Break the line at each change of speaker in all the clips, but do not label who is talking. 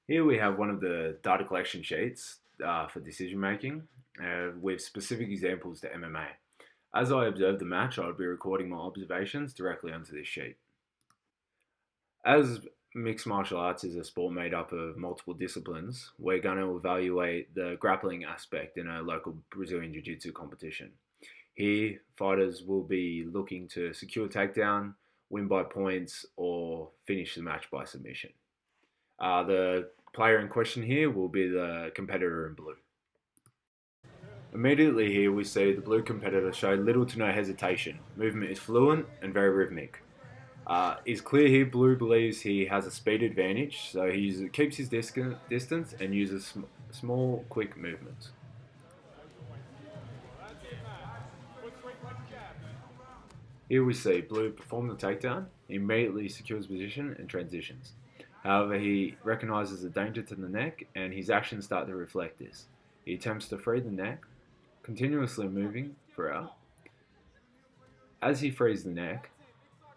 Here we have one of the data collection sheets for decision making with specific examples to MMA. As I observe the match, I'll be recording my observations directly onto this sheet. As mixed martial arts is a sport made up of multiple disciplines, we're going to evaluate the grappling aspect in a local Brazilian Jiu Jitsu competition. Here, fighters will be looking to secure takedown, win by points, or finish the match by submission. The player in question here will be the competitor in blue. Immediately here we see the blue competitor show little to no hesitation. Movement is fluent and very rhythmic. It's clear here blue believes he has a speed advantage, so he keeps his distance and uses small, quick movements. Here we see blue perform the takedown, he immediately secures position and transitions. However, he recognises the danger to the neck and his actions start to reflect this. He attempts to free the neck, continuously moving throughout. As he frees the neck,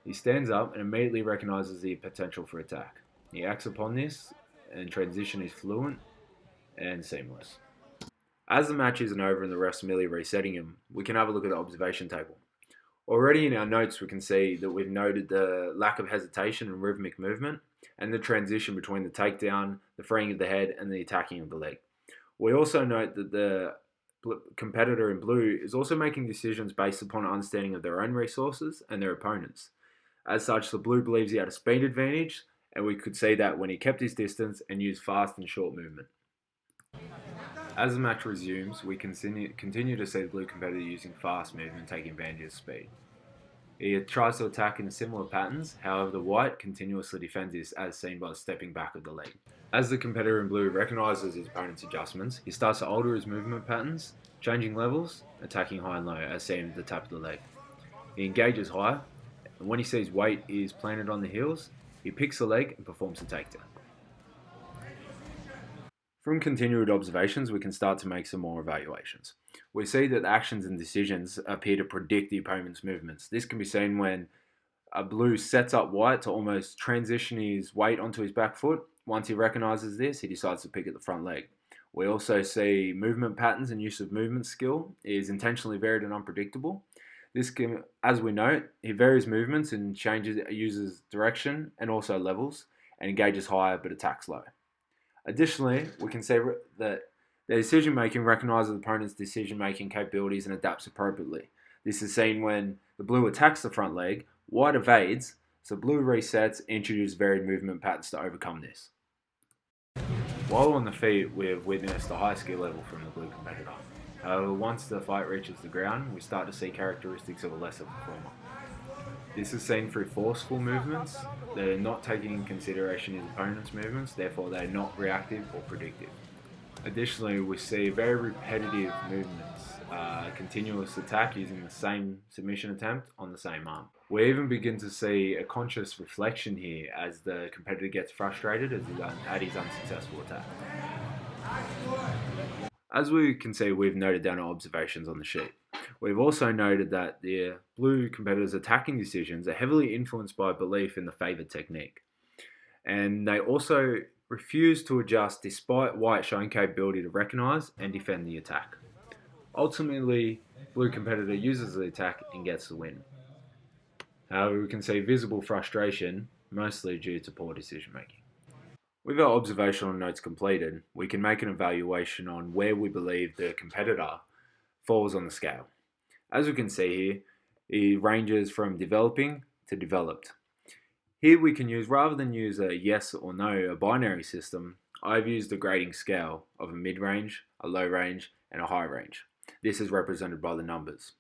he stands up and immediately recognises the potential for attack. He acts upon this, and transition is fluent and seamless. As the match isn't over and the ref's merely resetting him, we can have a look at the observation table. Already in our notes, we can see that we've noted the lack of hesitation and rhythmic movement, and the transition between the takedown, the freeing of the head, and the attacking of the leg. We also note that the competitor in blue is also making decisions based upon an understanding of their own resources and their opponents. As such, the blue believes he had a speed advantage, and we could see that when he kept his distance and used fast and short movement. As the match resumes, we continue to see the blue competitor using fast movement, taking advantage of speed. He tries to attack in similar patterns, however the white continuously defends this as seen by the stepping back of the leg. As the competitor in blue recognises his opponent's adjustments, he starts to alter his movement patterns, changing levels, attacking high and low as seen at the tap of the leg. He engages high, and when he sees weight is planted on the heels, he picks the leg and performs the takedown. From continued observations, we can start to make some more evaluations. We see that actions and decisions appear to predict the opponent's movements. This can be seen when a blue sets up white to almost transition his weight onto his back foot. Once he recognises this, he decides to pick at the front leg. We also see movement patterns and use of movement skill is intentionally varied and unpredictable. This can, as we note, he varies movements and uses direction and also levels, and engages higher but attacks low. Additionally, we can say that the decision making recognizes the opponent's decision making capabilities and adapts appropriately. This is seen when the blue attacks the front leg, white evades, so blue resets, introduces varied movement patterns to overcome this. While on the feet, we've witnessed a high skill level from the blue competitor. However, once the fight reaches the ground, we start to see characteristics of a lesser performer. This is seen through forceful movements. They're not taking into consideration his opponent's movements, therefore they're not reactive or predictive. Additionally, we see very repetitive movements, continuous attack using the same submission attempt on the same arm. We even begin to see a conscious reflection here as the competitor gets frustrated at his unsuccessful attack. As we can see, we've noted down our observations on the sheet. We've also noted that the blue competitor's attacking decisions are heavily influenced by belief in the favoured technique. And they also refuse to adjust despite white showing capability to recognise and defend the attack. Ultimately, blue competitor uses the attack and gets the win. However, we can see visible frustration, mostly due to poor decision making. With our observational notes completed, we can make an evaluation on where we believe the competitor falls on the scale. As we can see here, it ranges from developing to developed. Here we can use, rather than use a yes or no, a binary system, I've used a grading scale of a mid-range, a low range, and a high range. This is represented by the numbers.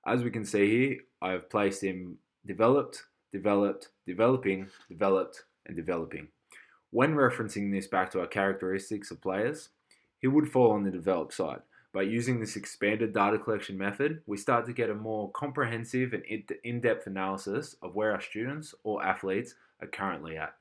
As we can see here, I have placed in developed, developed, developing, developed, and developing. When referencing this back to our characteristics of players, he would fall on the developed side. By using this expanded data collection method, we start to get a more comprehensive and in-depth analysis of where our students or athletes are currently at.